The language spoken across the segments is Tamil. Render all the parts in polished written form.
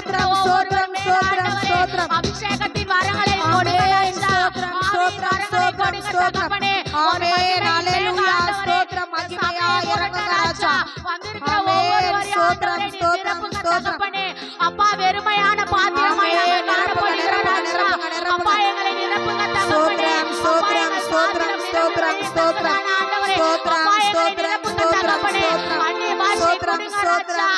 இருக்கிற ஒவ்வொருவர் மேல் ஆண்டவரே அபிஷேகத்தின் வரங்களை கொடுங்க ராஜா. ஆவியின் வரங்களை கொடுங்க தகப்பனே. ஆமென் ஹalleluya ஸ்தோத்திரம் மகிமையா இறங்குங்க ராஜா. வந்திருக்கிற ஒவ்வொருவரையும் ஆண்டவரே நிரப்புங்க தகப்பனே. அப்பா வெறுமையான பாத்திரமாய் நிரப்புங்க ராஜா. அப்பா எங்களை நிரப்புங்க தகப்பனே. ஸ்தோத்திரம் ஸ்தோத்திரம் ஸ்தோத்திரம் ஸ்தோத்திரம் ஸ்தோத்திரம் ஸ்தோத்திரம் ஸ்தோத்திரம் அன்னிய பாஷை கொடுங்க ராஜா.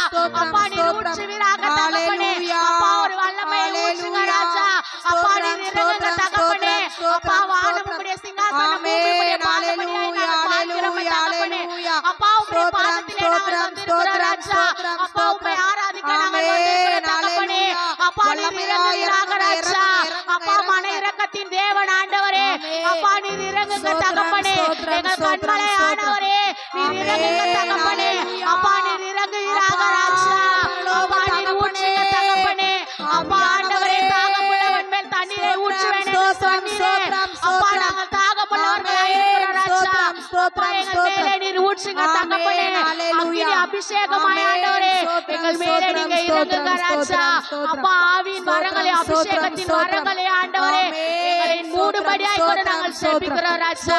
அப்பா நீர் ஊற்றுவீராக தகப்பனே. அப்பா ஒரு வல்லமை ஊற்றுங்க ராஜா. அப்பா நீர் இறங்குங்க தகப்பனே. அப்பா வானம் உம்முடைய சிங்காசனம் பூமி உம்முடைய பாதபடியாய் நாங்கள் பார்க்கிறோம் தகப்பனே. அப்பா உம்முடைய பாதத்திலே நாங்கள் வந்திருக்கிறோம் ராஜா. அப்பா உம்மை ஆராதிக்க நாங்கள் வந்திருக்கிறோம் தகப்பனே. அப்பா நீர் இறங்குவீராக ராஜா. அப்பா மன இரக்கத்தின் தேவன் ஆண்டவரே. அப்பா நீர் இறங்குங்க தகப்பனே. எங்கள் கண்மலை ஆண்டவரே நீர் இறங்குங்க தகப்பனே. அப்பா நீர் இறங்குவீராக ராஜா. அப்பா நீர் ஊற்றுங்க தகப்பனே. அப்பா ஆண்டவரே தாகமுள்ளவன் மேல் தண்ணீரை ஊற்றுவேன் என்று சொன்னீரே. அப்பா நாங்கள் தாகமுள்ளவர்களாய் இருக்கிறோம் ராஜா. அப்பா எங்கள் மேலே நீர் ஊற்றுங்க தகப்பனே. அக்கினி அபிஷேகமாய் ஆண்டவரே எங்கள் மேலே நீங்க இறங்குங்க ராஜா. அப்பா ஆவியின் வரங்களை அபிஷேகத்தின் வரங்களை ஆண்டவரே எங்களை மூடுபடியாய் கூட நாங்கள் செபிக்கிறோம் ராஜா.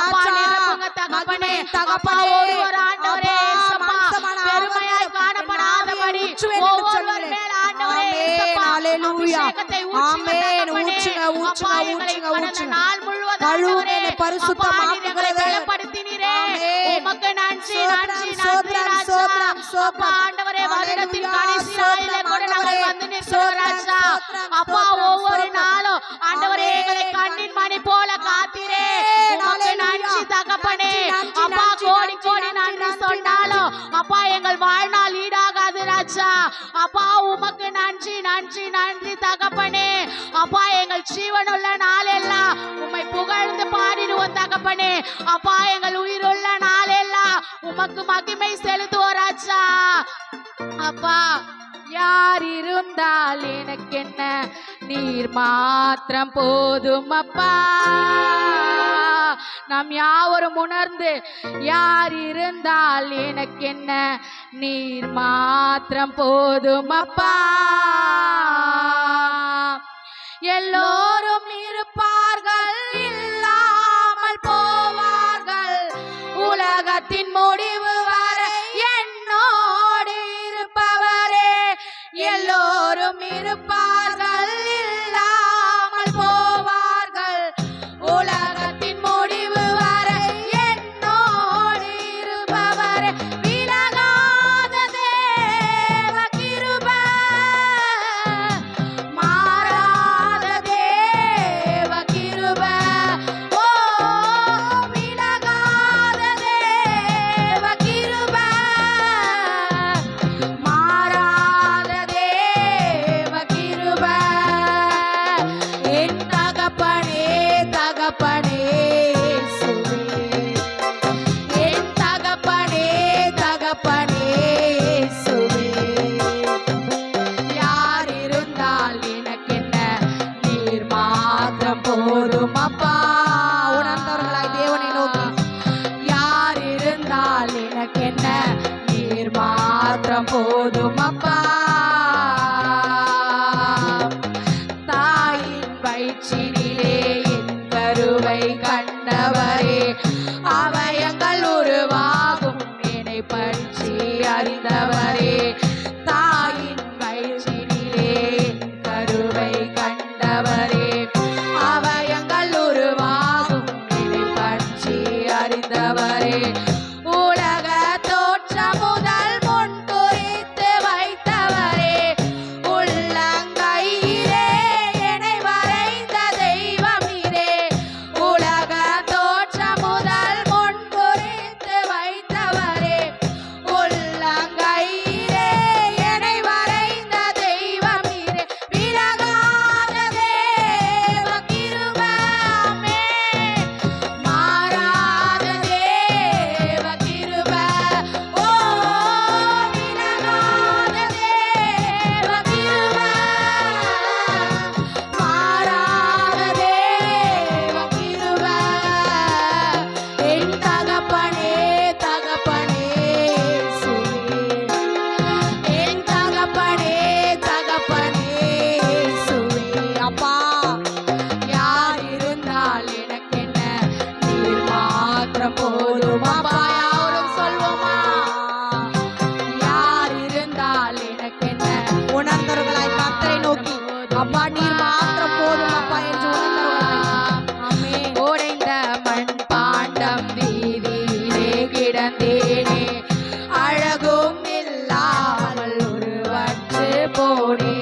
அப்பா நிரப்புங்க தகப்பனே. அப்பா ஒருவர் ஆண்டவரே ஏசப்பா பெருமையாய் காணப்படாதபடி ஒவ்வொருவர் மேல் ஆண்டவரே ஏசப்பா அபிஷேகத்தை ஊற்றுங்க தகப்பனே. அப்பா எங்களை கடந்த நாள் முழுவதும் ஆண்டவரே பரிசுத்தமாக்குகிறதை பலப்படுத்தினீரே. உமக்கு நன்றி நன்றி நன்றி ராஜா. அப்பா ஆண்டவரே வருடத்தின் கடைசி நாளிலே கூட நாங்கள் வந்து நிற்கிறோம் ராஜா. அப்பா ஒவ்வொரு நாளும் ஆண்டவரே எங்களை கண்ணின் மணி போல காத்தீரே. உமக்கு நன்றி தகப்பனே. அப்பா கோடி கோடி நன்றி சொன்னாலும் அப்பா எங்கள் வாழ்நாள் ஈடாகாது ராஜா. அப்பா உமக்கு நன்றி நன்றி நன்றி தகப்பனே. அப்பா எங்கள் ஜீவனுள்ள நாளெல்லாம் உம்மை புகழ்ந்து பாடிடுவோம் தகப்பனே. அப்பா எங்கள் உயிருள்ள நாளெல்லாம் உமக்கு மகிமை செலுத்துவோம் ராஜா. அப்பா யார் இருந்தால் எனக்கு என்ன, நீர் மாத்திரம் போதும் அப்பா. நாம் யாவரும் உணர்ந்து யார் இருந்தால் எனக்கு என்ன, நீர் மாத்திரம் போதும் அப்பா. எல்லோரும் இருப்பார்கள் இல்லாமல் போவார்கள், உலகத்தின் முடிவு வரை என்னோடு இருப்பவரே. எல்லோரும் இருப்பார்கள் இல்லாமல் போவார்கள், உலகத்தின் முடிவு வரை என்னோடு இருப்பவரே. விலகாத தேவ கிருபை, மாறாத தேவ கிருபை. ஓ விலகாத தேவ கிருபை, மாறாத தேவ கிருபை. கோடி